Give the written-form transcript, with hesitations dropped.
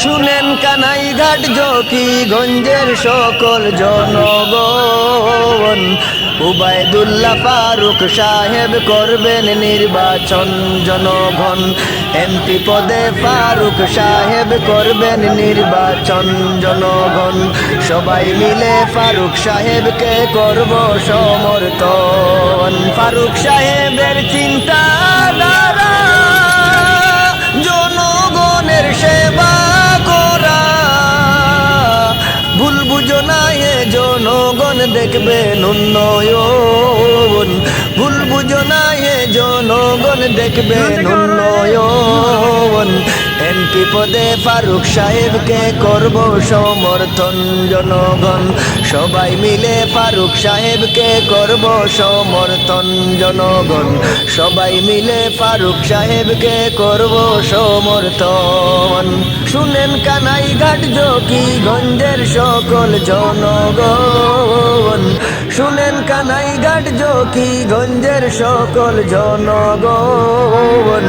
শুনেন কানাইঘাট জকিগঞ্জের সকল জনগণ, উবাইদুল্লাহ ফারুক সাহেব করবেন নির্বাচন জনগণ। এমপি পদে ফারুক সাহেব করবেন নির্বাচন জনগণ। সবাই মিলে ফারুক সাহেবকে করব সমর্থন। ফারুক সাহেবের চিন্তাধারা জনগণের সেবা করা। ভুল বুঝো না হে জনগণ দেখবেন উন্নয়ন, ভুল বুঝো না হে জনগণ দেখবেন উন্নয়ন। এমপি পদে ফারুক সাহেবকে করব সমর্থন জনগণ। সবাই মিলে ফারুক সাহেবকে করব সমর্থন জনগণ। সবাই মিলে ফারুক সাহেবকে করব সমর্থন। শুনেন কানাইঘাট জকিগঞ্জের সকল জনগণ, শুনেন কানাইঘাট জকিগঞ্জের সকল জনগণ।